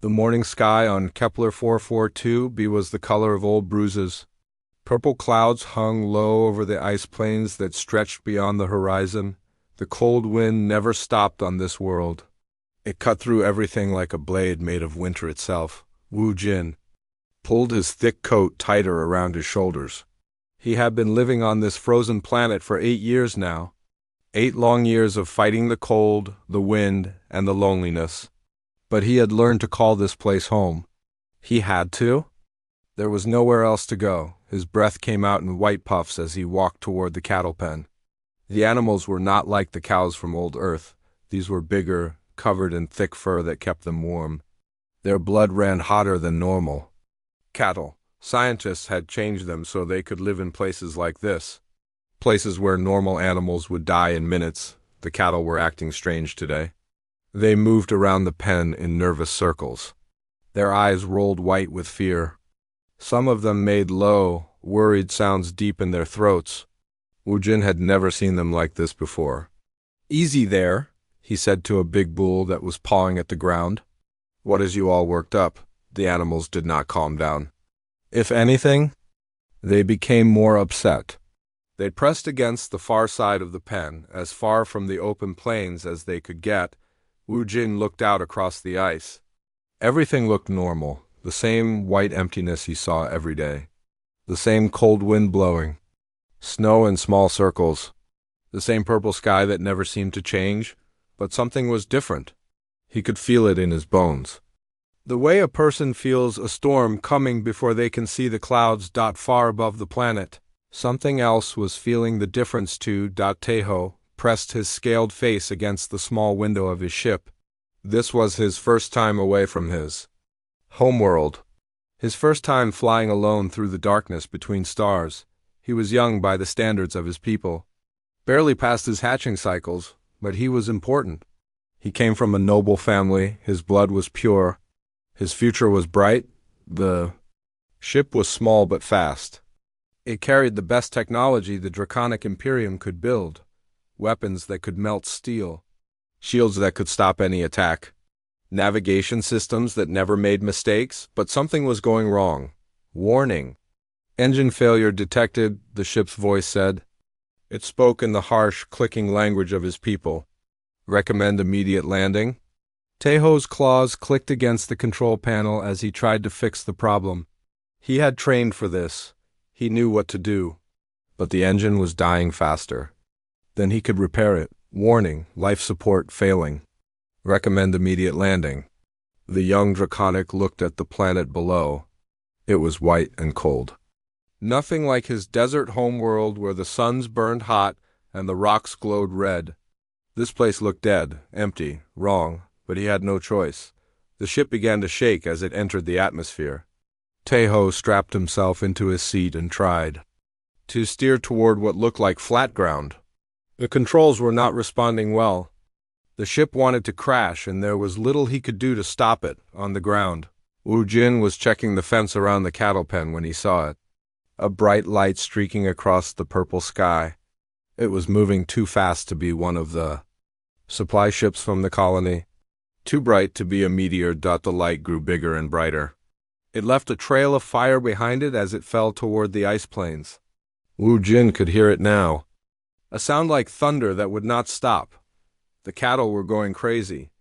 The morning sky on Kepler 442b was the color of old bruises. Purple clouds hung low over the ice plains that stretched beyond the horizon. The cold wind never stopped on this world. It cut through everything like a blade made of winter itself. Wu Jin pulled his thick coat tighter around his shoulders. He had been living on this frozen planet for 8 years now. 8 long years of fighting the cold, the wind, and the loneliness. But he had learned to call this place home. He had to? There was nowhere else to go. His breath came out in white puffs as he walked toward the cattle pen. The animals were not like the cows from old Earth. These were bigger, covered in thick fur that kept them warm. Their blood ran hotter than normal. Cattle. Scientists had changed them so they could live in places like this. Places where normal animals would die in minutes. The cattle were acting strange today. They moved around the pen in nervous circles. Their eyes rolled white with fear. Some of them made low, worried sounds deep in their throats. Wu Jin had never seen them like this before. "Easy there," he said to a big bull that was pawing at the ground. "What has you all worked up?" The animals did not calm down. If anything, they became more upset. They pressed against the far side of the pen, as far from the open plains as they could get. Wu Jin looked out across the ice. Everything looked normal, the same white emptiness he saw every day. The same cold wind blowing. Snow in small circles. The same purple sky that never seemed to change, but something was different. He could feel it in his bones. The way a person feels a storm coming before they can see the clouds far above the planet. Something else was feeling the difference too. Teho pressed his scaled face against the small window of his ship. This was his first time away from his homeworld. His first time flying alone through the darkness between stars. He was young by the standards of his people. Barely past his hatching cycles, but he was important. He came from a noble family, his blood was pure. His future was bright. The ship was small but fast. It carried the best technology the Draconic Imperium could build. Weapons that could melt steel. Shields that could stop any attack. Navigation systems that never made mistakes, but something was going wrong. Warning. "Engine failure detected," the ship's voice said. It spoke in the harsh, clicking language of his people. "Recommend immediate landing." Teho's claws clicked against the control panel as he tried to fix the problem. He had trained for this. He knew what to do. But the engine was dying faster. Then he could repair it. Warning, life support failing. Recommend immediate landing. The young Draconic looked at the planet below. It was white and cold. Nothing like his desert homeworld where the suns burned hot and the rocks glowed red. This place looked dead, empty, wrong, but he had no choice. The ship began to shake as it entered the atmosphere. Teho strapped himself into his seat and tried to steer toward what looked like flat ground. The controls were not responding well. The ship wanted to crash, and there was little he could do to stop it on the ground. Wu Jin was checking the fence around the cattle pen when he saw it. A bright light streaking across the purple sky. It was moving too fast to be one of the supply ships from the colony. Too bright to be a meteor. The light grew bigger and brighter. It left a trail of fire behind it as it fell toward the ice plains. Wu Jin could hear it now. A sound like thunder that would not stop. The cattle were going crazy.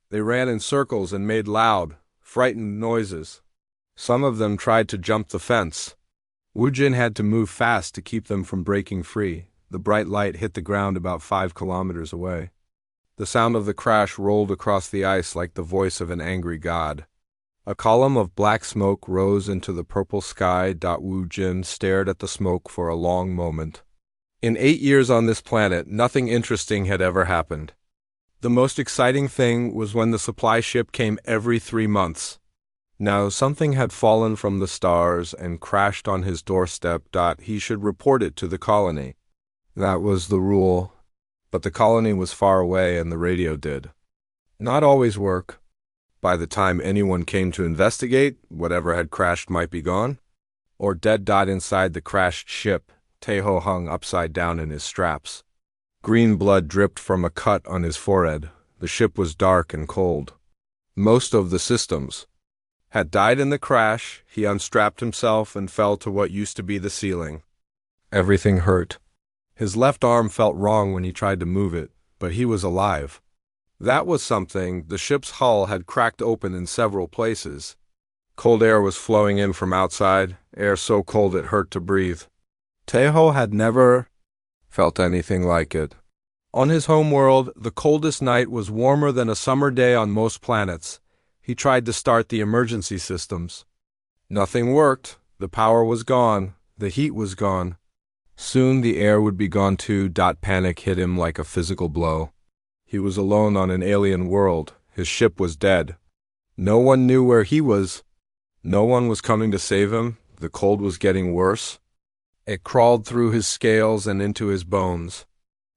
They ran in circles and made loud, frightened noises. Some of them tried to jump the fence. Wu Jin had to move fast to keep them from breaking free. The bright light hit the ground about 5 kilometers away. The sound of the crash rolled across the ice like the voice of an angry god. A column of black smoke rose into the purple sky. Wu Jin stared at the smoke for a long moment. In 8 years on this planet, nothing interesting had ever happened. The most exciting thing was when the supply ship came every 3 months. Now something had fallen from the stars and crashed on his doorstep. He should report it to the colony. That was the rule. But the colony was far away and the radio did not always work. By the time anyone came to investigate, whatever had crashed might be gone, or dead. Inside the crashed ship, Teho hung upside down in his straps. Green blood dripped from a cut on his forehead. The ship was dark and cold. Most of the systems had died in the crash. He unstrapped himself and fell to what used to be the ceiling. Everything hurt. His left arm felt wrong when he tried to move it, but he was alive. That was something. The ship's hull had cracked open in several places. Cold air was flowing in from outside, air so cold it hurt to breathe. Tejo had never felt anything like it. On his home world, the coldest night was warmer than a summer day on most planets. He tried to start the emergency systems. Nothing worked. The power was gone. The heat was gone. Soon the air would be gone too. Panic hit him like a physical blow. He was alone on an alien world. His ship was dead. No one knew where he was. No one was coming to save him. The cold was getting worse. It crawled through his scales and into his bones.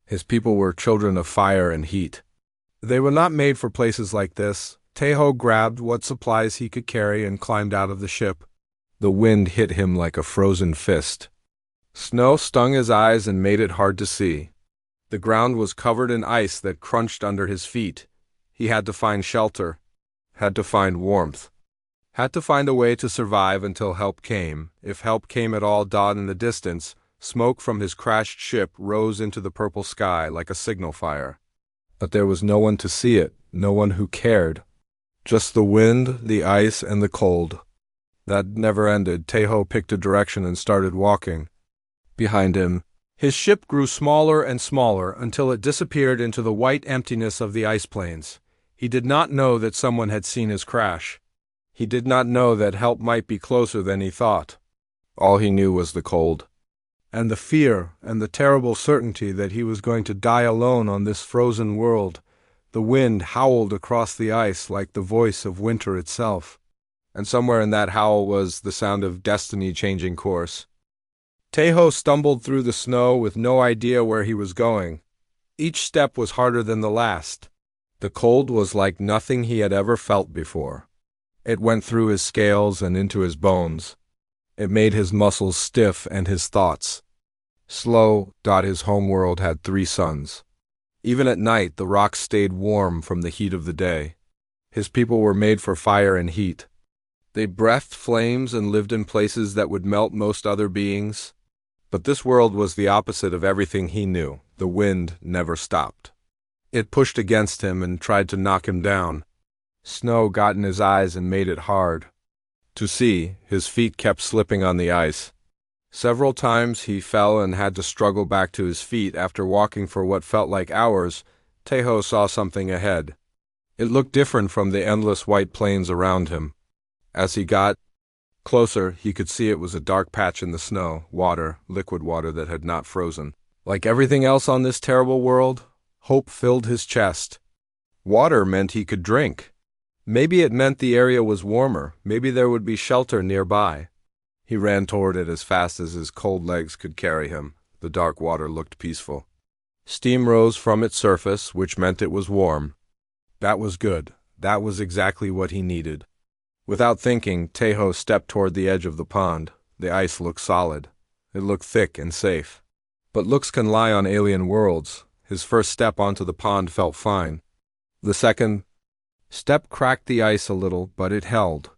His people were children of fire and heat. They were not made for places like this. Tejo grabbed what supplies he could carry and climbed out of the ship. The wind hit him like a frozen fist. Snow stung his eyes and made it hard to see. The ground was covered in ice that crunched under his feet. He had to find shelter, had to find warmth, had to find a way to survive until help came. If help came at all. In the distance, smoke from his crashed ship rose into the purple sky like a signal fire. But there was no one to see it, no one who cared. Just the wind, the ice, and the cold. That never ended. Tejo picked a direction and started walking. Behind him, his ship grew smaller and smaller until it disappeared into the white emptiness of the ice plains. He did not know that someone had seen his crash. He did not know that help might be closer than he thought. All he knew was the cold, and the fear, and the terrible certainty that he was going to die alone on this frozen world. The wind howled across the ice like the voice of winter itself, and somewhere in that howl was the sound of destiny changing course. Tejo stumbled through the snow with no idea where he was going. Each step was harder than the last. The cold was like nothing he had ever felt before. It went through his scales and into his bones. It made his muscles stiff and his thoughts slow. His homeworld had 3 suns. Even at night, the rocks stayed warm from the heat of the day. His people were made for fire and heat. They breathed flames and lived in places that would melt most other beings. But this world was the opposite of everything he knew. The wind never stopped. It pushed against him and tried to knock him down. Snow got in his eyes and made it hard to see. His feet kept slipping on the ice. Several times he fell and had to struggle back to his feet. After walking for what felt like hours, Tejo saw something ahead. It looked different from the endless white plains around him. As he got closer, he could see it was a dark patch in the snow, water, liquid water that had not frozen. Like everything else on this terrible world, hope filled his chest. Water meant he could drink. Maybe it meant the area was warmer. Maybe there would be shelter nearby. He ran toward it as fast as his cold legs could carry him. The dark water looked peaceful. Steam rose from its surface, which meant it was warm. That was good. That was exactly what he needed. Without thinking, Tejo stepped toward the edge of the pond. The ice looked solid. It looked thick and safe. But looks can lie on alien worlds. His first step onto the pond felt fine. The second step cracked the ice a little, but it held.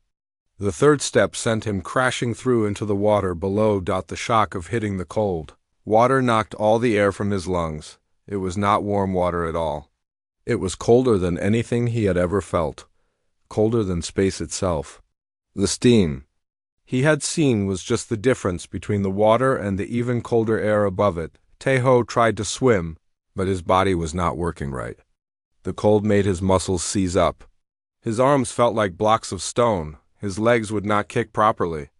The third step sent him crashing through into the water below. The shock of hitting the cold water knocked all the air from his lungs. It was not warm water at all. It was colder than anything he had ever felt. Colder than space itself. The steam he had seen was just the difference between the water and the even colder air above it. Tejo tried to swim, but his body was not working right. The cold made his muscles seize up. His arms felt like blocks of stone. His legs would not kick properly.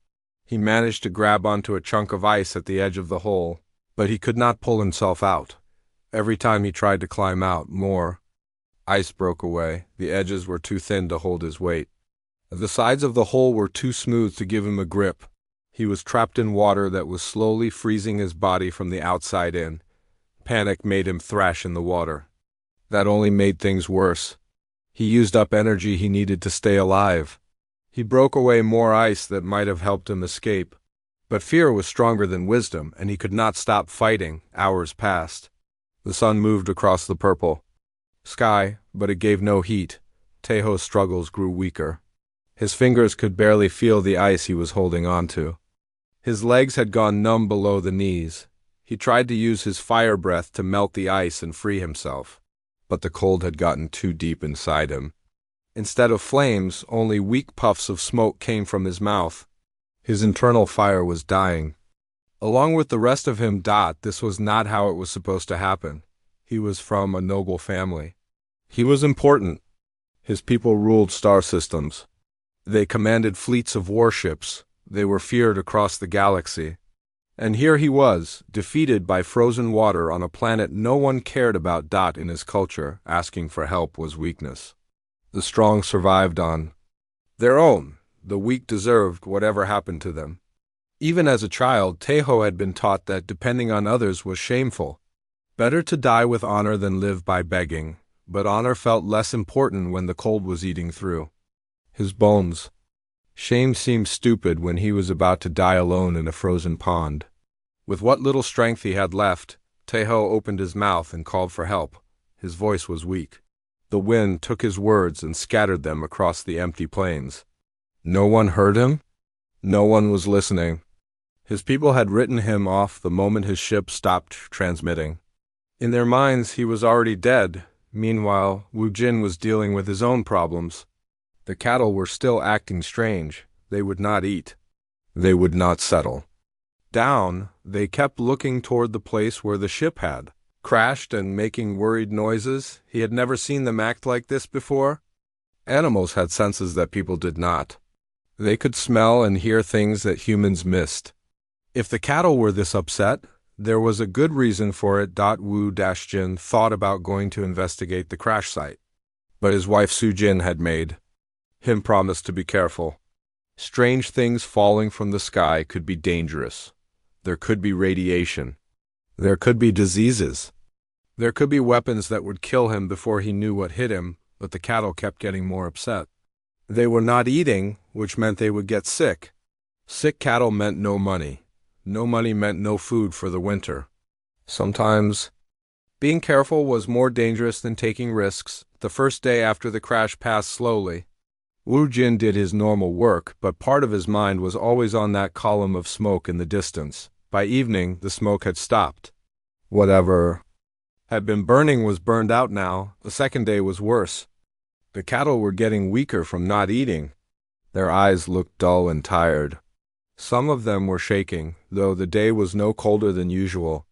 He managed to grab onto a chunk of ice at the edge of the hole, but he could not pull himself out. Every time he tried to climb out, more ice broke away. The edges were too thin to hold his weight. The sides of the hole were too smooth to give him a grip. He was trapped in water that was slowly freezing his body from the outside in. Panic made him thrash in the water. That only made things worse. He used up energy he needed to stay alive. He broke away more ice that might have helped him escape. But fear was stronger than wisdom, and he could not stop fighting. Hours passed. The sun moved across the purple sky, but it gave no heat. Teho's struggles grew weaker. His fingers could barely feel the ice he was holding onto. His legs had gone numb below the knees. He tried to use his fire breath to melt the ice and free himself, but the cold had gotten too deep inside him. Instead of flames, only weak puffs of smoke came from his mouth. His internal fire was dying. Along with the rest of him, this was not how it was supposed to happen. He was from a noble family. He was important. His people ruled star systems. They commanded fleets of warships. They were feared across the galaxy. And here he was, defeated by frozen water on a planet no one cared about. In his culture, asking for help was weakness. The strong survived on their own. The weak deserved whatever happened to them. Even as a child, Teho had been taught that depending on others was shameful. Better to die with honor than live by begging, but honor felt less important when the cold was eating through his bones. Shame seemed stupid when he was about to die alone in a frozen pond. With what little strength he had left, Teho opened his mouth and called for help. His voice was weak. The wind took his words and scattered them across the empty plains. No one heard him? No one was listening. His people had written him off the moment his ship stopped transmitting. In their minds, he was already dead. Meanwhile, Wu Jin was dealing with his own problems. The cattle were still acting strange. They would not eat. They would not settle down. They kept looking toward the place where the ship had crashed and making worried noises. He had never seen them act like this before. Animals had senses that people did not. They could smell and hear things that humans missed. If the cattle were this upset, there was a good reason for it. Wu Jin thought about going to investigate the crash site, but his wife Su Jin had made him promise to be careful. Strange things falling from the sky could be dangerous. There could be radiation. There could be diseases. There could be weapons that would kill him before he knew what hit him, but the cattle kept getting more upset. They were not eating, which meant they would get sick. Sick cattle meant no money. No money meant no food for the winter. Sometimes, being careful was more dangerous than taking risks. The first day after the crash passed slowly. Wu Jin did his normal work, but part of his mind was always on that column of smoke in the distance. By evening, the smoke had stopped. Whatever had been burning was burned out now. The second day was worse. The cattle were getting weaker from not eating. Their eyes looked dull and tired. Some of them were shaking, though the day was no colder than usual.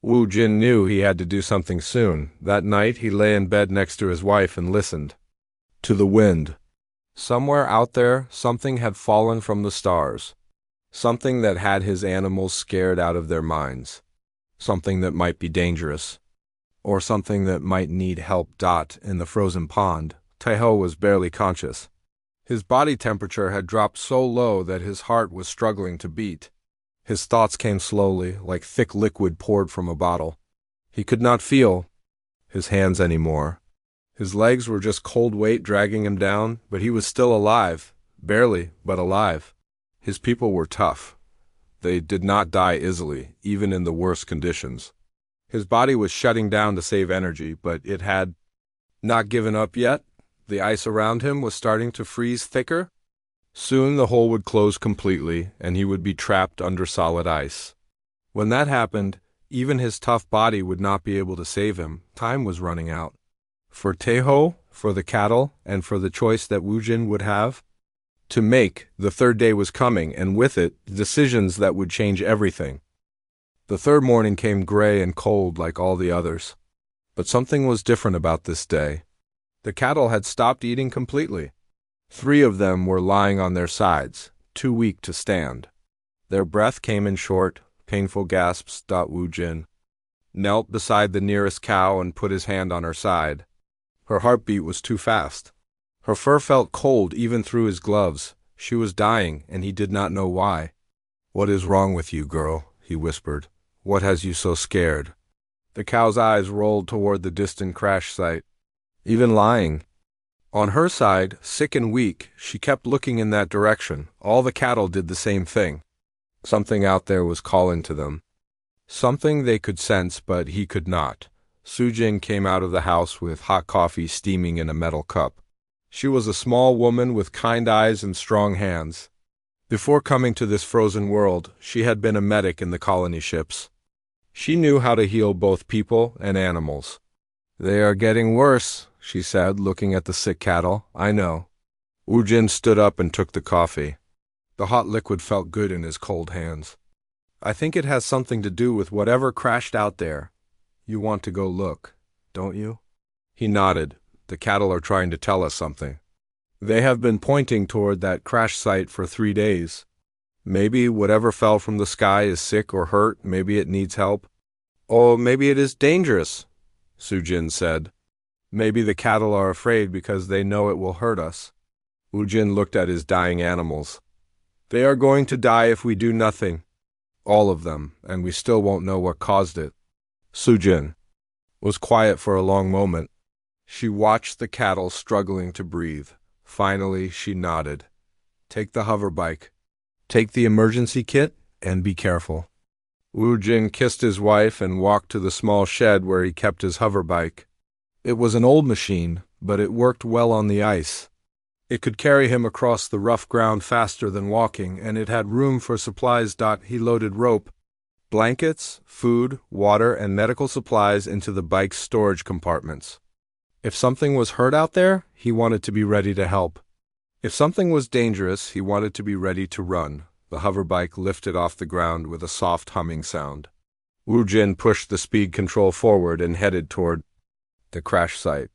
Wu Jin knew he had to do something soon. That night he lay in bed next to his wife and listened to the wind. Somewhere out there, something had fallen from the stars. Something that had his animals scared out of their minds. Something that might be dangerous. Or something that might need help. In the frozen pond, Teho was barely conscious. His body temperature had dropped so low that his heart was struggling to beat. His thoughts came slowly, like thick liquid poured from a bottle. He could not feel his hands anymore. His legs were just cold weight dragging him down, but he was still alive. Barely, but alive. His people were tough. They did not die easily, even in the worst conditions. His body was shutting down to save energy, but it had not given up yet. The ice around him was starting to freeze thicker. Soon the hole would close completely, and he would be trapped under solid ice. When that happened, even his tough body would not be able to save him. Time was running out. For Teho, for the cattle, and for the choice that Wu Jin would have to make, the third day was coming, and with it, decisions that would change everything. The third morning came gray and cold like all the others. But something was different about this day. The cattle had stopped eating completely. 3 of them were lying on their sides, too weak to stand. Their breath came in short, painful gasps. Wu Jin knelt beside the nearest cow and put his hand on her side. Her heartbeat was too fast. Her fur felt cold even through his gloves. She was dying, and he did not know why. "What is wrong with you, girl?" he whispered. "What has you so scared?" The cow's eyes rolled toward the distant crash site. Even lying on her side, sick and weak, she kept looking in that direction. All the cattle did the same thing. Something out there was calling to them. Something they could sense, but he could not. Su Jin came out of the house with hot coffee steaming in a metal cup. She was a small woman with kind eyes and strong hands. Before coming to this frozen world, she had been a medic in the colony ships. She knew how to heal both people and animals. "They are getting worse," she said, looking at the sick cattle. "I know." Woojin stood up and took the coffee. The hot liquid felt good in his cold hands. "I think it has something to do with whatever crashed out there. You want to go look, don't you?" He nodded. "The cattle are trying to tell us something. They have been pointing toward that crash site for 3 days. Maybe whatever fell from the sky is sick or hurt. Maybe it needs help. Or maybe it is dangerous," Sujin said. "Maybe the cattle are afraid because they know it will hurt us." Woojin looked at his dying animals. "They are going to die if we do nothing. All of them, and we still won't know what caused it." Sujin was quiet for a long moment. She watched the cattle struggling to breathe. Finally, she nodded. "Take the hover bike. Take the emergency kit, and be careful." Woojin kissed his wife and walked to the small shed where he kept his hover bike. It was an old machine, but it worked well on the ice. It could carry him across the rough ground faster than walking, and it had room for supplies. He loaded rope, blankets, food, water, and medical supplies into the bike's storage compartments. If something was hurt out there, he wanted to be ready to help. If something was dangerous, he wanted to be ready to run. The hover bike lifted off the ground with a soft humming sound. Woojin pushed the speed control forward and headed toward the crash site.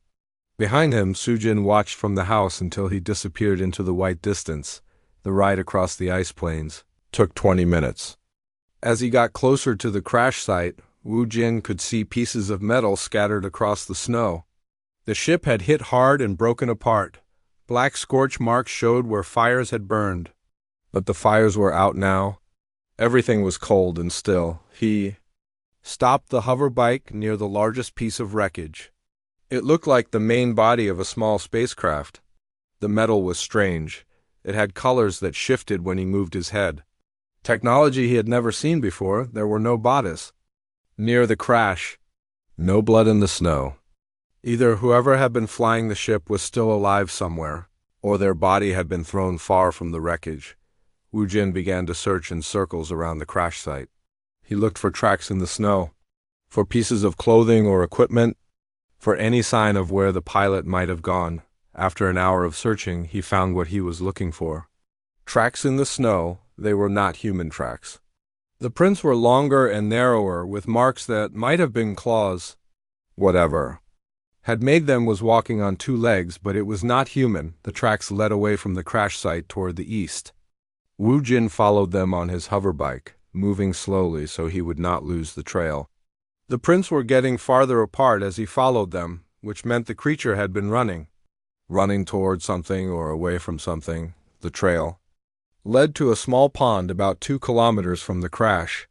Behind him, Sujin watched from the house until he disappeared into the white distance. The ride across the ice plains took 20 minutes. As he got closer to the crash site, Woojin could see pieces of metal scattered across the snow. The ship had hit hard and broken apart. Black scorch marks showed where fires had burned. But the fires were out now. Everything was cold and still. He stopped the hover bike near the largest piece of wreckage. It looked like the main body of a small spacecraft. The metal was strange. It had colors that shifted when he moved his head. Technology he had never seen before. There were no bodies. Near the crash, no blood in the snow. Either whoever had been flying the ship was still alive somewhere, or their body had been thrown far from the wreckage. Woojin began to search in circles around the crash site. He looked for tracks in the snow, for pieces of clothing or equipment, for any sign of where the pilot might have gone. After an hour of searching, he found what he was looking for. Tracks in the snow. They were not human tracks. The prints were longer and narrower, with marks that might have been claws. Whatever had made them was walking on 2 legs, but it was not human. The tracks led away from the crash site toward the east. Woojin followed them on his hover bike, moving slowly so he would not lose the trail. The prints were getting farther apart as he followed them, which meant the creature had been running toward something or away from something. The trail led to a small pond about 2 kilometers from the crash.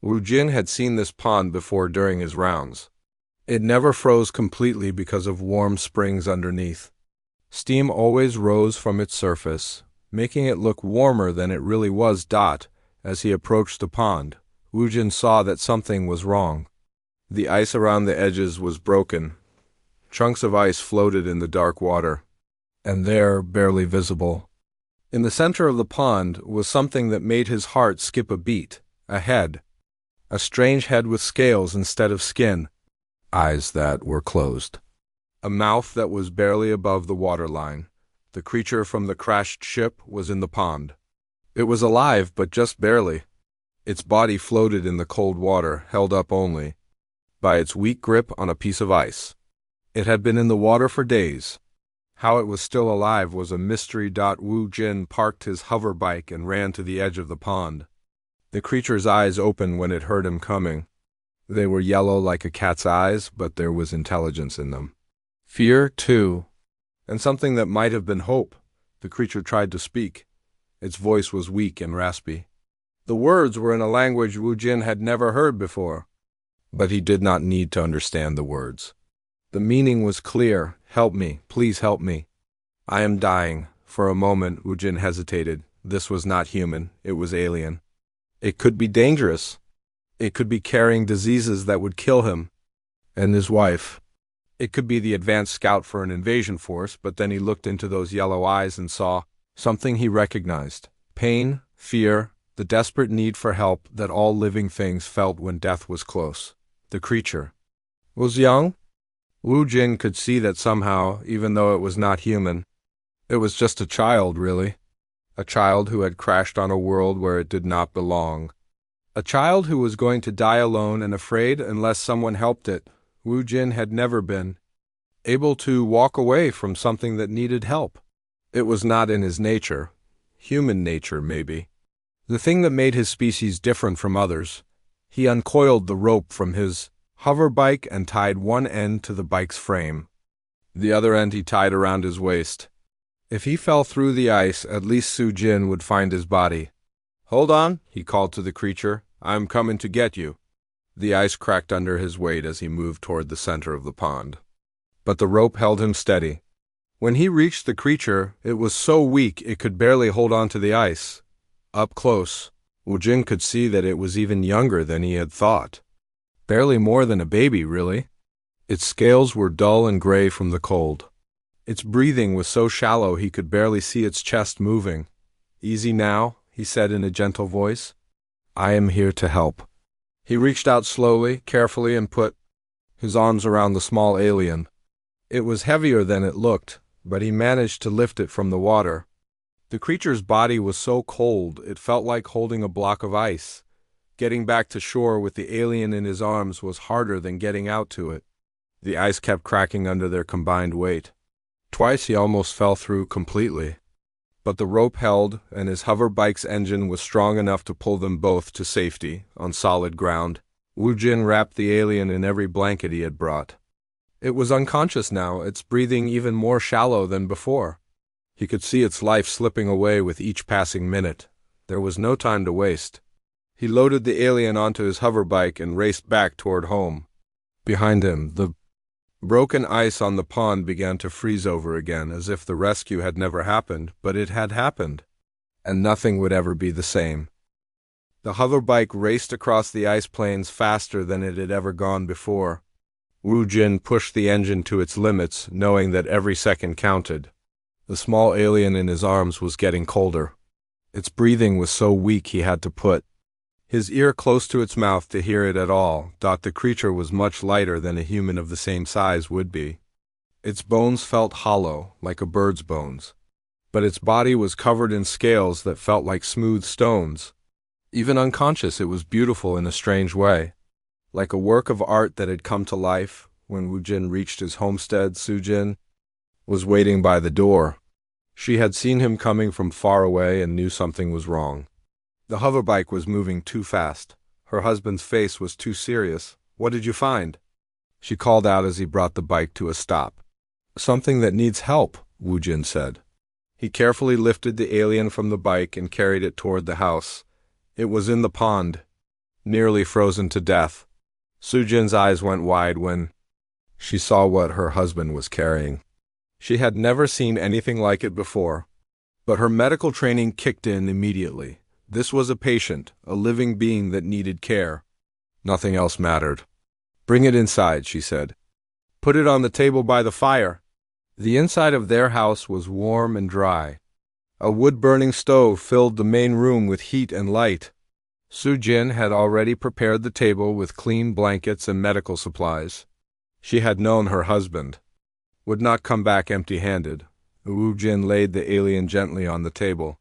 Woojin had seen this pond before during his rounds. It never froze completely because of warm springs underneath. Steam always rose from its surface, making it look warmer than it really was. As he approached the pond, Woojin saw that something was wrong. The ice around the edges was broken. Chunks of ice floated in the dark water, and there, barely visible, in the center of the pond, was something that made his heart skip a beat. A head. A strange head with scales instead of skin. Eyes that were closed. A mouth that was barely above the waterline. The creature from the crashed ship was in the pond. It was alive, but just barely. Its body floated in the cold water, held up only by its weak grip on a piece of ice. It had been in the water for days. How it was still alive was a mystery. Woojin parked his hover bike and ran to the edge of the pond. The creature's eyes opened when it heard him coming. They were yellow like a cat's eyes, but there was intelligence in them. Fear, too, and something that might have been hope. The creature tried to speak. Its voice was weak and raspy. The words were in a language Woojin had never heard before, but he did not need to understand the words. The meaning was clear. "Help me, please help me. I am dying." For a moment, Woojin hesitated. This was not human. It was alien. It could be dangerous. It could be carrying diseases that would kill him and his wife. It could be the advanced scout for an invasion force, but then he looked into those yellow eyes and saw something he recognized. Pain, fear, the desperate need for help that all living things felt when death was close. The creature was young. Wu Jin could see that somehow, even though it was not human. It was just a child, really. A child who had crashed on a world where it did not belong. A child who was going to die alone and afraid unless someone helped it. Wu Jin had never been able to walk away from something that needed help. It was not in his nature. Human nature, maybe. The thing that made his species different from others. He uncoiled the rope from his hover bike and tied one end to the bike's frame. The other end he tied around his waist. If he fell through the ice, at least Su Jin would find his body. "Hold on," he called to the creature. "I'm coming to get you." The ice cracked under his weight as he moved toward the center of the pond. But the rope held him steady. When he reached the creature, it was so weak it could barely hold on to the ice. Up close, Wu Jin could see that it was even younger than he had thought. Barely more than a baby, really. Its scales were dull and gray from the cold. Its breathing was so shallow he could barely see its chest moving. "Easy now," he said in a gentle voice. "I am here to help." He reached out slowly, carefully, and put his arms around the small alien. It was heavier than it looked, but he managed to lift it from the water. The creature's body was so cold it felt like holding a block of ice. Getting back to shore with the alien in his arms was harder than getting out to it. The ice kept cracking under their combined weight. Twice he almost fell through completely. But the rope held, and his hover bike's engine was strong enough to pull them both to safety, on solid ground. Wu Jin wrapped the alien in every blanket he had brought. It was unconscious now, its breathing even more shallow than before. He could see its life slipping away with each passing minute. There was no time to waste. He loaded the alien onto his hover bike and raced back toward home. Behind him, the broken ice on the pond began to freeze over again, as if the rescue had never happened, but it had happened, and nothing would ever be the same. The hover bike raced across the ice plains faster than it had ever gone before. Wu Jin pushed the engine to its limits, knowing that every second counted. The small alien in his arms was getting colder. Its breathing was so weak he had to put his ear close to its mouth to hear it at all. The creature was much lighter than a human of the same size would be. Its bones felt hollow, like a bird's bones. But its body was covered in scales that felt like smooth stones. Even unconscious, it was beautiful in a strange way. Like a work of art that had come to life. When Wu Jin reached his homestead, Su Jin was waiting by the door. She had seen him coming from far away and knew something was wrong. The hoverbike was moving too fast. Her husband's face was too serious. "What did you find?" she called out as he brought the bike to a stop. "Something that needs help," Wu Jin said. He carefully lifted the alien from the bike and carried it toward the house. It was in the pond, nearly frozen to death. Su Jin's eyes went wide when she saw what her husband was carrying. She had never seen anything like it before, but her medical training kicked in immediately. This was a patient, a living being that needed care. Nothing else mattered. "Bring it inside," she said. "Put it on the table by the fire." The inside of their house was warm and dry. A wood-burning stove filled the main room with heat and light. Su Jin had already prepared the table with clean blankets and medical supplies. She had known her husband would not come back empty-handed. Wu Jin laid the alien gently on the table.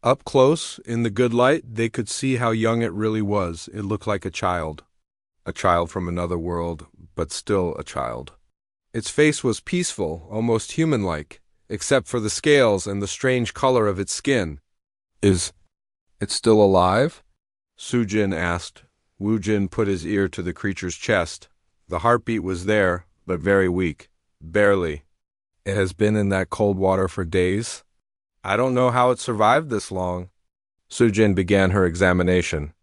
Up close, in the good light, they could see how young it really was. It looked like a child from another world, but still a child. Its face was peaceful, almost human-like, except for the scales and the strange color of its skin. "Is it still alive?" Su Jin asked. Wu Jin put his ear to the creature's chest. The heartbeat was there, but very weak. Barely. "It has been in that cold water for days. I don't know how it survived this long." Su Jin began her examination.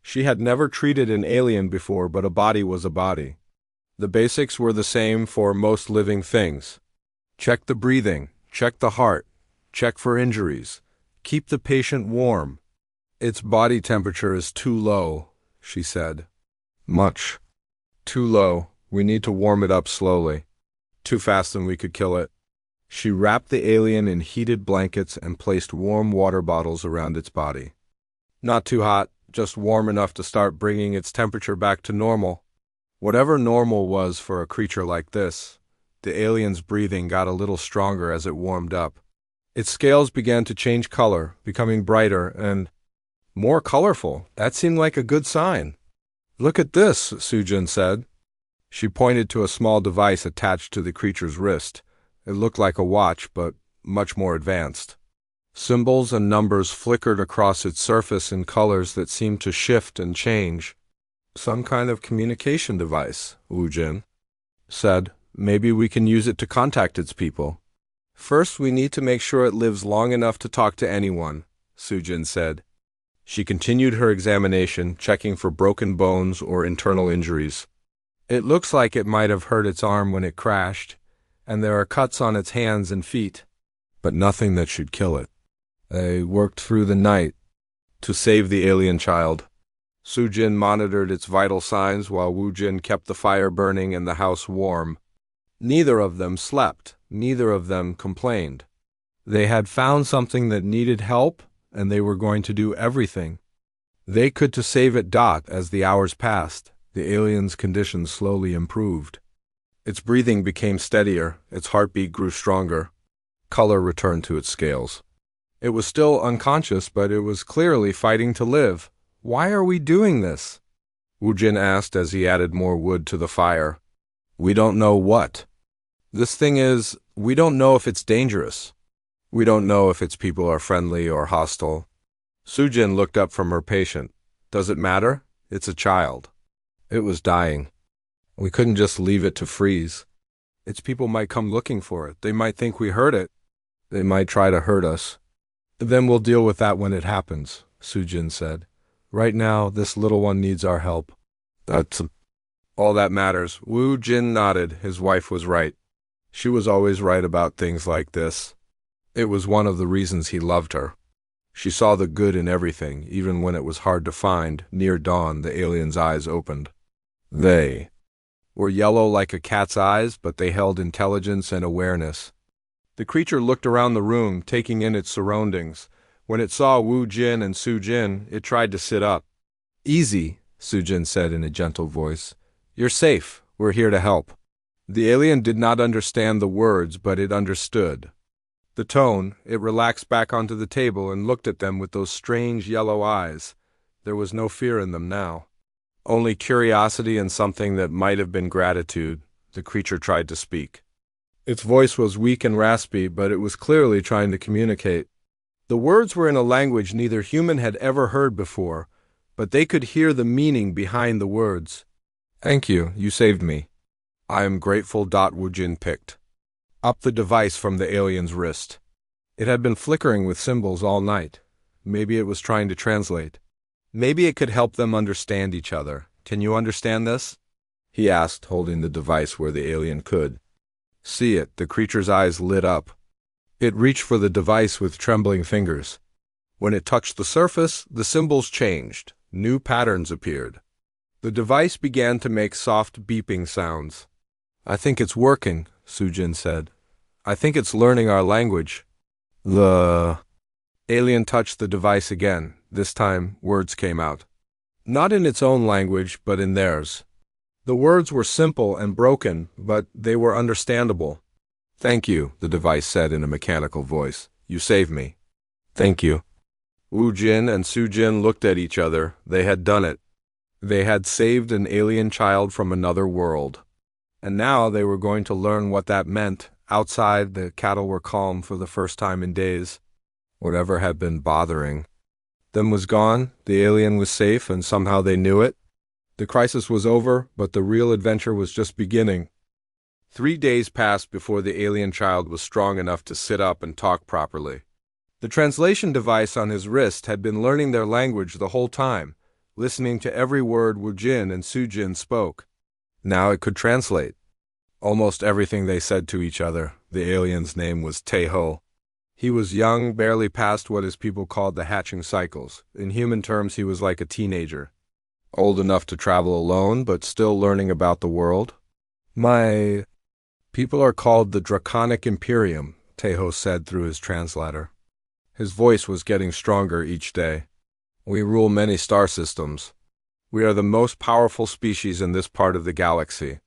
She had never treated an alien before, but a body was a body. The basics were the same for most living things. Check the breathing, check the heart, check for injuries, keep the patient warm. "Its body temperature is too low," she said. "Much too low. We need to warm it up slowly." Too fast than we could kill it. She wrapped the alien in heated blankets and placed warm water bottles around its body. Not too hot, just warm enough to start bringing its temperature back to normal. Whatever normal was for a creature like this, the alien's breathing got a little stronger as it warmed up. Its scales began to change color, becoming brighter and more colorful. That seemed like a good sign. "Look at this," Sujin said. She pointed to a small device attached to the creature's wrist. It looked like a watch, but much more advanced. Symbols and numbers flickered across its surface in colors that seemed to shift and change. "Some kind of communication device," Wu Jin said. "Maybe we can use it to contact its people." "First, we need to make sure it lives long enough to talk to anyone," Sujin said. She continued her examination, checking for broken bones or internal injuries. "It looks like it might have hurt its arm when it crashed, and there are cuts on its hands and feet, but nothing that should kill it. They worked through the night to save the alien child." Sujin monitored its vital signs while Wu Jin kept the fire burning and the house warm. Neither of them slept. Neither of them complained. They had found something that needed help, and they were going to do everything they could to save it. As the hours passed, the alien's condition slowly improved. Its breathing became steadier, its heartbeat grew stronger. Color returned to its scales. It was still unconscious, but it was clearly fighting to live. "Why are we doing this?" Wu Jin asked as he added more wood to the fire. "We don't know what. This thing is, we don't know if it's dangerous. We don't know if its people are friendly or hostile." Sujin looked up from her patient. "Does it matter? It's a child. It was dying. We couldn't just leave it to freeze. Its people might come looking for it. They might think we hurt it. They might try to hurt us. Then we'll deal with that when it happens," Sujin said. "Right now, this little one needs our help." "That's all that matters." Wu Jin nodded. His wife was right. She was always right about things like this. It was one of the reasons he loved her. She saw the good in everything, even when it was hard to find. Near dawn, the alien's eyes opened. They were yellow like a cat's eyes, but they held intelligence and awareness. The creature looked around the room, taking in its surroundings. When it saw Wu Jin and Sujin, it tried to sit up. "Easy," Sujin said in a gentle voice. "You're safe. We're here to help." The alien did not understand the words, but it understood the tone. It relaxed back onto the table and looked at them with those strange yellow eyes. There was no fear in them now, only curiosity and something that might have been gratitude. The creature tried to speak. Its voice was weak and raspy, but it was clearly trying to communicate. The words were in a language neither human had ever heard before, but they could hear the meaning behind the words. "Thank you, you saved me. I am grateful." Wu Jin picked up the device from the alien's wrist. It had been flickering with symbols all night. Maybe it was trying to translate. Maybe it could help them understand each other. "Can you understand this?" he asked, holding the device where the alien could see it. The creature's eyes lit up. It reached for the device with trembling fingers. When it touched the surface, the symbols changed. New patterns appeared. The device began to make soft beeping sounds. "I think it's working," Sujin said. "I think it's learning our language." The alien touched the device again. This time, words came out. Not in its own language, but in theirs. The words were simple and broken, but they were understandable. "Thank you," the device said in a mechanical voice. "You saved me." "Thank you." Wu Jin and Sujin looked at each other. They had done it. They had saved an alien child from another world. And now they were going to learn what that meant. Outside, the cattle were calm for the first time in days. Whatever had been bothering them was gone. The alien was safe, and somehow they knew it. The crisis was over, but the real adventure was just beginning. 3 days passed before the alien child was strong enough to sit up and talk properly. The translation device on his wrist had been learning their language the whole time, listening to every word Wu Jin and Sujin spoke. Now it could translate almost everything they said to each other. The alien's name was Taeho. He was young, barely past what his people called the hatching cycles. In human terms, he was like a teenager. Old enough to travel alone, but still learning about the world. "My People are called the Draconic Imperium, Tejo said through his translator. His voice was getting stronger each day. We rule many star systems. We are the most powerful species in this part of the galaxy.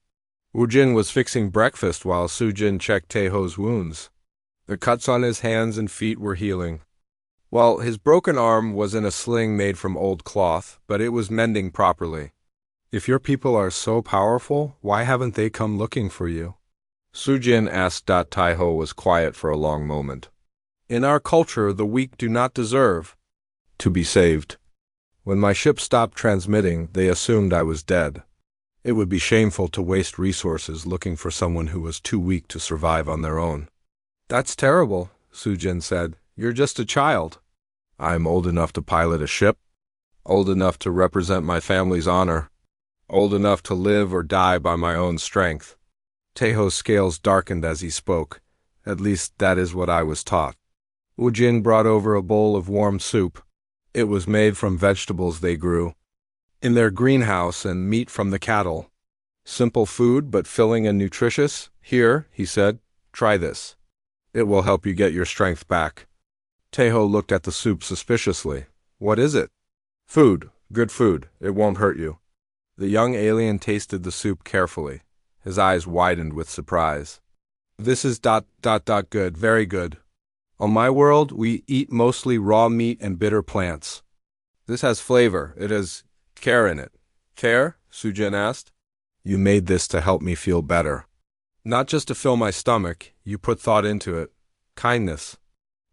Wujin was fixing breakfast while Sujin checked Tejo's wounds. The cuts on his hands and feet were healing. Well, his broken arm was in a sling made from old cloth, but it was mending properly. If your people are so powerful, why haven't they come looking for you? Sujin asked. Taiho was quiet for a long moment. In our culture, the weak do not deserve to be saved. When my ship stopped transmitting, they assumed I was dead. It would be shameful to waste resources looking for someone who was too weak to survive on their own. That's terrible, Sujin said. You're just a child. I'm old enough to pilot a ship, old enough to represent my family's honor, old enough to live or die by my own strength. Tejo's scales darkened as he spoke. At least that is what I was taught. Wujin brought over a bowl of warm soup. It was made from vegetables they grew in their greenhouse and meat from the cattle. Simple food, but filling and nutritious. Here, he said, try this. It will help you get your strength back. Tejo looked at the soup suspiciously. What is it? Food. Good food. It won't hurt you. The young alien tasted the soup carefully. His eyes widened with surprise. This is ... good, very good. On my world, we eat mostly raw meat and bitter plants. This has flavor. It has care in it. Care? Sujin asked. You made this to help me feel better. Not just to fill my stomach. You put thought into it. Kindness.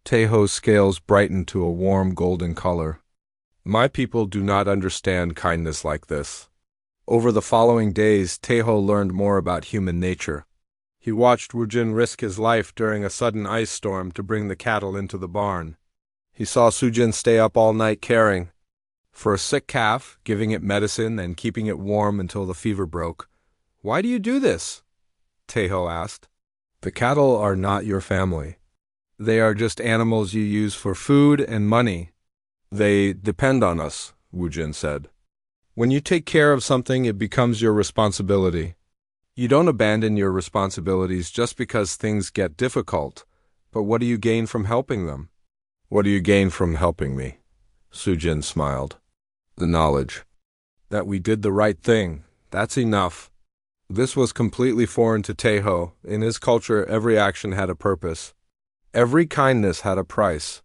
Tejo's scales brightened to a warm golden color. My people do not understand kindness like this. Over the following days, Tejo learned more about human nature. He watched Wujin risk his life during a sudden ice storm to bring the cattle into the barn. He saw Sujin stay up all night caring for a sick calf, giving it medicine and keeping it warm until the fever broke. Why do you do this? Tejo asked. The cattle are not your family. They are just animals you use for food and money. They depend on us, Wujin said. When you take care of something, it becomes your responsibility. You don't abandon your responsibilities just because things get difficult. But what do you gain from helping them? What do you gain from helping me? Sujin smiled. The knowledge that we did the right thing. That's enough. This was completely foreign to Tejo. In his culture, every action had a purpose. Every kindness had a price.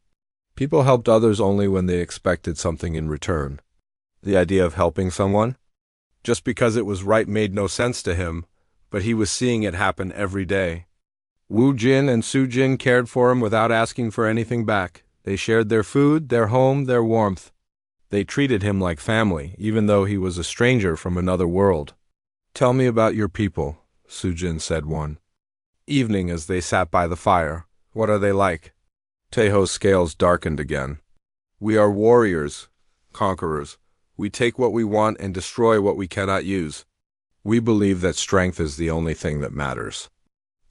People helped others only when they expected something in return. The idea of helping someone, just because it was right, made no sense to him, but he was seeing it happen every day. Wujin and Sujin cared for him without asking for anything back. They shared their food, their home, their warmth. They treated him like family, even though he was a stranger from another world. Tell me about your people, Sujin said one evening as they sat by the fire. What are they like? Tejo's scales darkened again. We are warriors, conquerors. We take what we want and destroy what we cannot use. We believe that strength is the only thing that matters.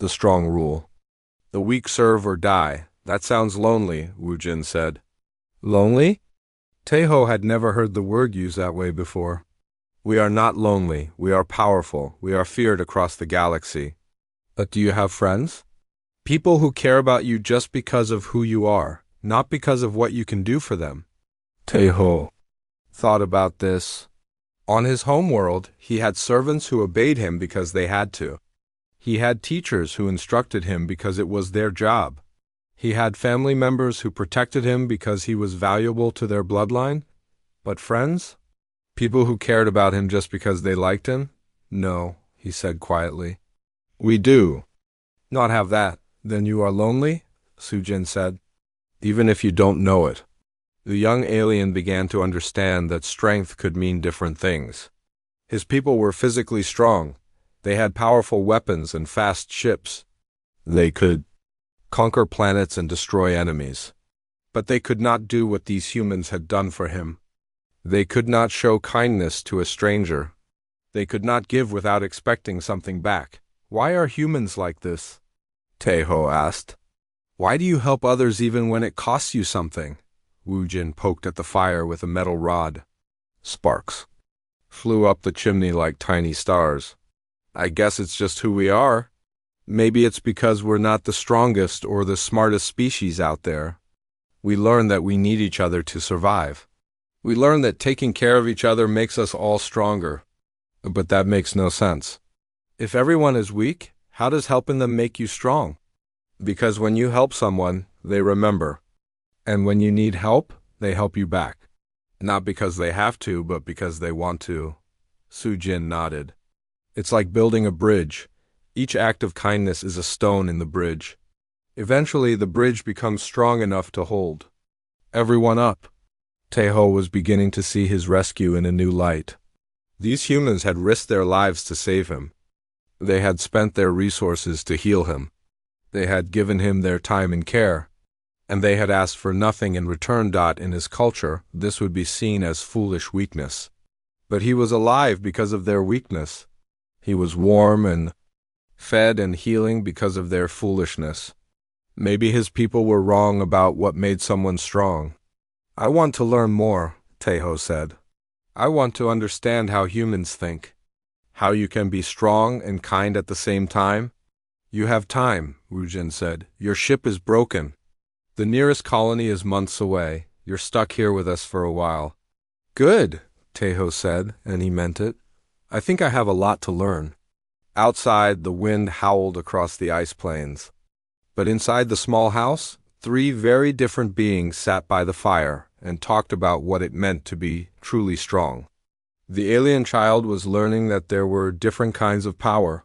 The strong rule. The weak serve or die. That sounds lonely, Wujin said. Lonely? Tejo had never heard the word used that way before. We are not lonely. We are powerful. We are feared across the galaxy. But do you have friends? People who care about you just because of who you are, not because of what you can do for them. Tejo thought about this. On his homeworld, he had servants who obeyed him because they had to. He had teachers who instructed him because it was their job. He had family members who protected him because he was valuable to their bloodline. But friends? People who cared about him just because they liked him? No, he said quietly. We do not have that. Then you are lonely? Sujin said. Even if you don't know it. The young alien began to understand that strength could mean different things. His people were physically strong. They had powerful weapons and fast ships. They could conquer planets and destroy enemies. But they could not do what these humans had done for him. They could not show kindness to a stranger. They could not give without expecting something back. Why are humans like this? Tejo asked. Why do you help others even when it costs you something? Wujin poked at the fire with a metal rod. Sparks flew up the chimney like tiny stars. I guess it's just who we are. Maybe it's because we're not the strongest or the smartest species out there. We learn that we need each other to survive. We learn that taking care of each other makes us all stronger. But that makes no sense. If everyone is weak, how does helping them make you strong? Because when you help someone, they remember. And when you need help, they help you back. Not because they have to, but because they want to. Sujin nodded. It's like building a bridge. Each act of kindness is a stone in the bridge. Eventually, the bridge becomes strong enough to hold everyone up. Taeho was beginning to see his rescue in a new light. These humans had risked their lives to save him. They had spent their resources to heal him. They had given him their time and care. And they had asked for nothing in return. In his culture, this would be seen as foolish weakness. But he was alive because of their weakness. He was warm and fed and healing because of their foolishness. Maybe his people were wrong about what made someone strong. I want to learn more, Taeho said. I want to understand how humans think. How you can be strong and kind at the same time. You have time, Woojin said. Your ship is broken. The nearest colony is months away. You're stuck here with us for a while. Good, Taeho said, and he meant it. I think I have a lot to learn. Outside, the wind howled across the ice plains. But inside the small house, 3 very different beings sat by the fire and talked about what it meant to be truly strong. The alien child was learning that there were different kinds of power,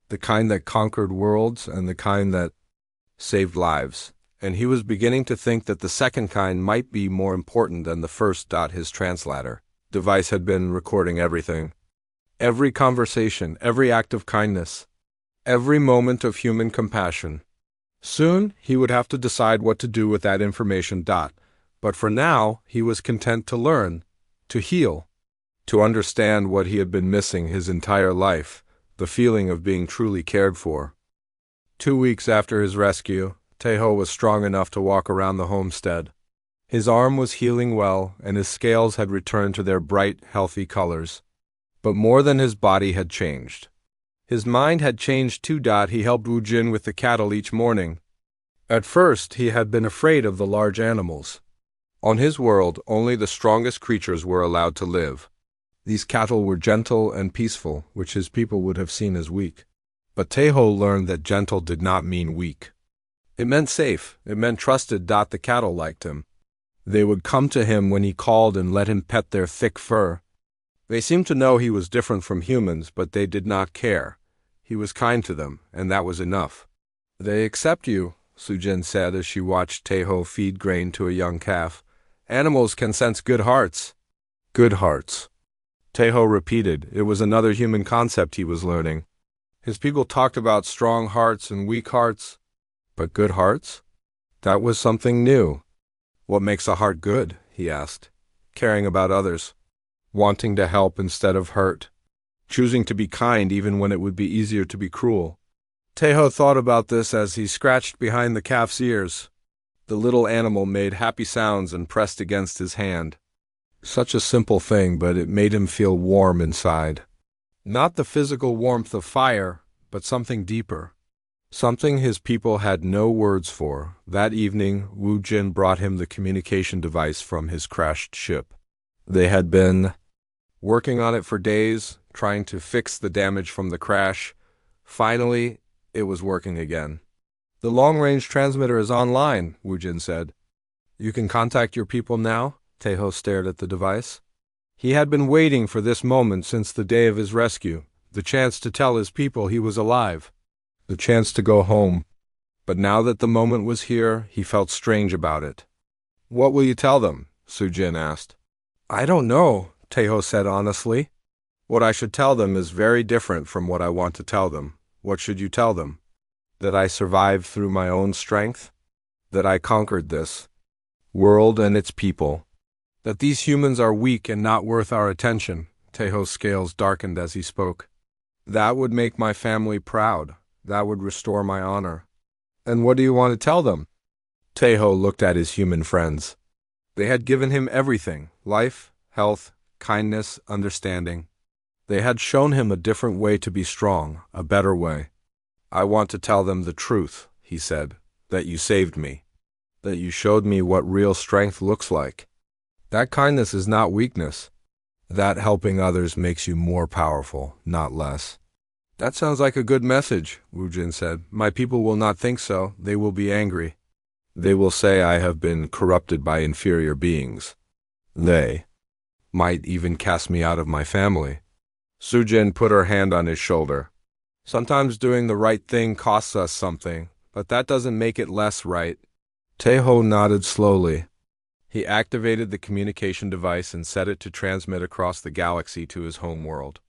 the kind that conquered worlds and the kind that saved lives, and he was beginning to think that the second kind might be more important than the first. His translator device had been recording everything. Every conversation, every act of kindness, every moment of human compassion. Soon, he would have to decide what to do with that information. But for now, he was content to learn, to heal, to understand what he had been missing his entire life, the feeling of being truly cared for. 2 weeks after his rescue, Taeho was strong enough to walk around the homestead. His arm was healing well, and his scales had returned to their bright, healthy colors. But more than his body had changed. His mind had changed too. He helped Woojin with the cattle each morning. At first, he had been afraid of the large animals. On his world, only the strongest creatures were allowed to live. These cattle were gentle and peaceful, which his people would have seen as weak. But Taeho learned that gentle did not mean weak. It meant safe. It meant trusted. The cattle liked him. They would come to him when he called and let him pet their thick fur. They seemed to know he was different from humans, but they did not care. He was kind to them, and that was enough. They accept you, Sujin said as she watched Taeho feed grain to a young calf. Animals can sense good hearts. Good hearts. Taeho repeated. It was another human concept he was learning. His people talked about strong hearts and weak hearts. But good hearts? That was something new. What makes a heart good? He asked. Caring about others. Wanting to help instead of hurt. Choosing to be kind even when it would be easier to be cruel. Taeho thought about this as he scratched behind the calf's ears. The little animal made happy sounds and pressed against his hand. Such a simple thing, but it made him feel warm inside. Not the physical warmth of fire, but something deeper. Something his people had no words for. That evening, Woojin brought him the communication device from his crashed ship. They had been working on it for days, trying to fix the damage from the crash. Finally, it was working again. The long-range transmitter is online, Woojin said. You can contact your people now? Taeho stared at the device. He had been waiting for this moment since the day of his rescue, the chance to tell his people he was alive, the chance to go home. But now that the moment was here, he felt strange about it. What will you tell them? Sujin asked. I don't know, Taeho said honestly. What I should tell them is very different from what I want to tell them. What should you tell them? That I survived through my own strength? That I conquered this world and its people? That these humans are weak and not worth our attention? Taeho's scales darkened as he spoke. That would make my family proud. That would restore my honor. And what do you want to tell them? Taeho looked at his human friends. They had given him everything: life, health, kindness, understanding. They had shown him a different way to be strong, a better way. I want to tell them the truth, he said, that you saved me, that you showed me what real strength looks like. That kindness is not weakness. That helping others makes you more powerful, not less. That sounds like a good message, Wu Jin said. My people will not think so. They will be angry. They will say I have been corrupted by inferior beings. They might even cast me out of my family. Su Jin put her hand on his shoulder. Sometimes doing the right thing costs us something, but that doesn't make it less right. Taeho nodded slowly. He activated the communication device and set it to transmit across the galaxy to his home world.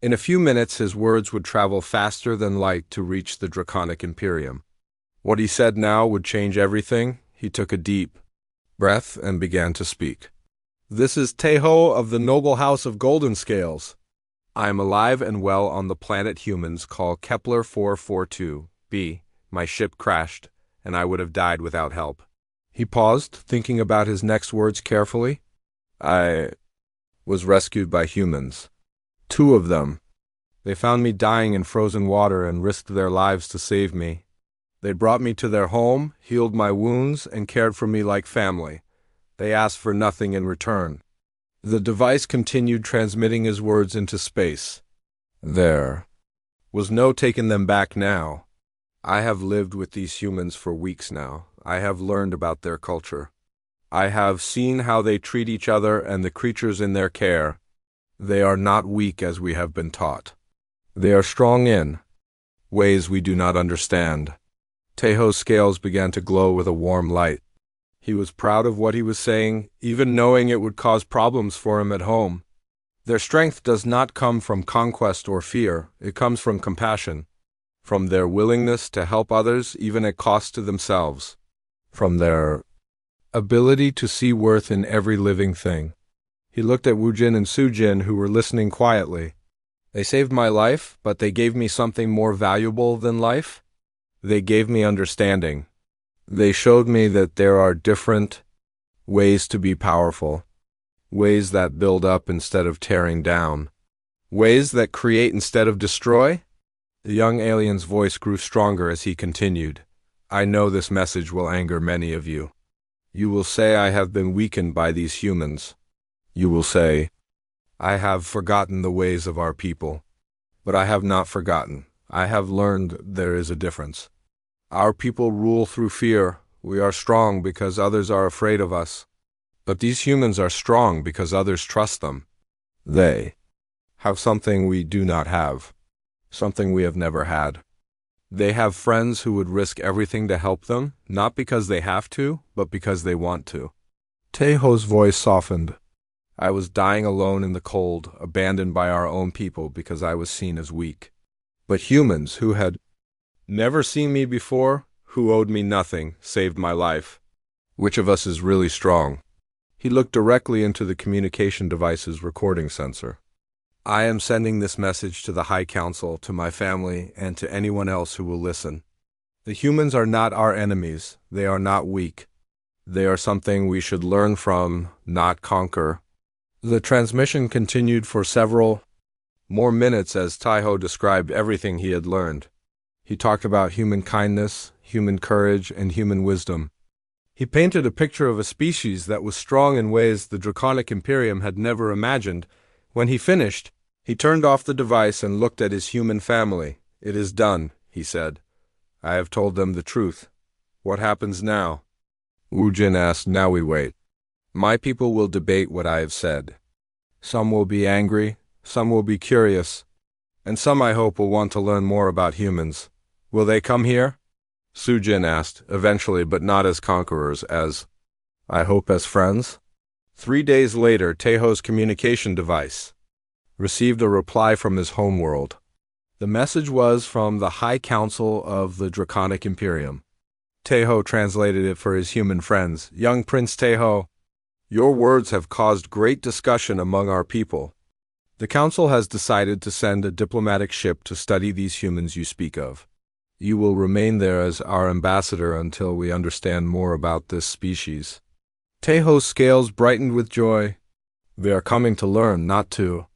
In a few minutes, his words would travel faster than light to reach the Draconic Imperium. What he said now would change everything. He took a deep breath and began to speak. This is Taeho of the noble house of Golden Scales. I am alive and well on the planet humans called Kepler 442b. My ship crashed, and I would have died without help. He paused, thinking about his next words carefully. I was rescued by humans. 2 of them. They found me dying in frozen water and risked their lives to save me. They brought me to their home, healed my wounds, and cared for me like family. They asked for nothing in return. The device continued transmitting his words into space. There was no taking them back now. I have lived with these humans for weeks now. I have learned about their culture. I have seen how they treat each other and the creatures in their care. They are not weak as we have been taught. They are strong in ways we do not understand. Taeho's scales began to glow with a warm light. He was proud of what he was saying, even knowing it would cause problems for him at home. Their strength does not come from conquest or fear. It comes from compassion, from their willingness to help others even at cost to themselves, from their ability to see worth in every living thing. He looked at Wu Jin and Su Jin, who were listening quietly. They saved my life, but they gave me something more valuable than life. They gave me understanding. They showed me that there are different ways to be powerful, ways that build up instead of tearing down, ways that create instead of destroy. The young alien's voice grew stronger as he continued. I know this message will anger many of you. You will say I have been weakened by these humans. You will say, I have forgotten the ways of our people. But I have not forgotten. I have learned there is a difference. Our people rule through fear. We are strong because others are afraid of us. But these humans are strong because others trust them. They have something we do not have, something we have never had. They have friends who would risk everything to help them, not because they have to, but because they want to. Taeho's voice softened. I was dying alone in the cold, abandoned by our own people because I was seen as weak. But humans who had never seen me before, who owed me nothing, saved my life. Which of us is really strong? He looked directly into the communication device's recording sensor. I am sending this message to the High Council, to my family, and to anyone else who will listen. The humans are not our enemies. They are not weak. They are something we should learn from, not conquer. The transmission continued for several more minutes as Taeho described everything he had learned. He talked about human kindness, human courage, and human wisdom. He painted a picture of a species that was strong in ways the Draconic Imperium had never imagined. When he finished, he turned off the device and looked at his human family. It is done, he said. I have told them the truth. What happens now? Wu Jin asked. Now we wait. My people will debate what I have said. Some will be angry, some will be curious, and some I hope will want to learn more about humans. Will they come here? Su Jin asked, eventually, but not as conquerors, I hope as friends. 3 days later, Taeho's communication device received a reply from his homeworld. The message was from the High Council of the Draconic Imperium. Taeho translated it for his human friends. Young Prince Taeho, your words have caused great discussion among our people. The council has decided to send a diplomatic ship to study these humans you speak of. You will remain there as our ambassador until we understand more about this species. Taeho's scales brightened with joy. They are coming to learn, not to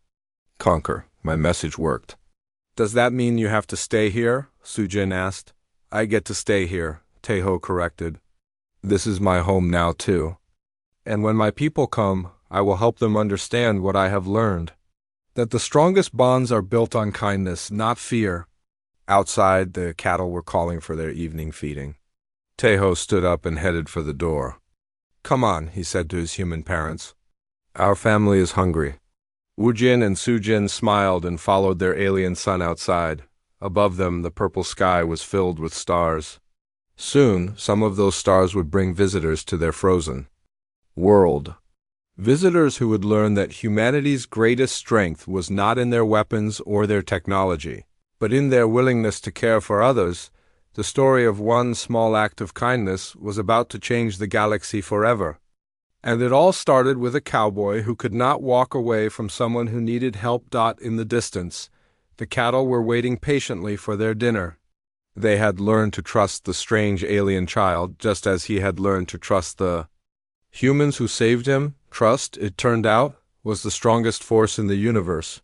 conquer. My message worked. Does that mean you have to stay here? Sujin asked. I get to stay here, Taeho corrected. This is my home now too. And when my people come, I will help them understand what I have learned. That the strongest bonds are built on kindness, not fear. Outside, the cattle were calling for their evening feeding. Taeho stood up and headed for the door. Come on, he said to his human parents. Our family is hungry. Woojin and Sujin smiled and followed their alien son outside. Above them, the purple sky was filled with stars. Soon, some of those stars would bring visitors to their frozen world. Visitors who would learn that humanity's greatest strength was not in their weapons or their technology, but in their willingness to care for others. The story of one small act of kindness was about to change the galaxy forever. And it all started with a cowboy who could not walk away from someone who needed help. In the distance, the cattle were waiting patiently for their dinner. They had learned to trust the strange alien child, just as he had learned to trust the humans who saved him. Trust, it turned out, was the strongest force in the universe.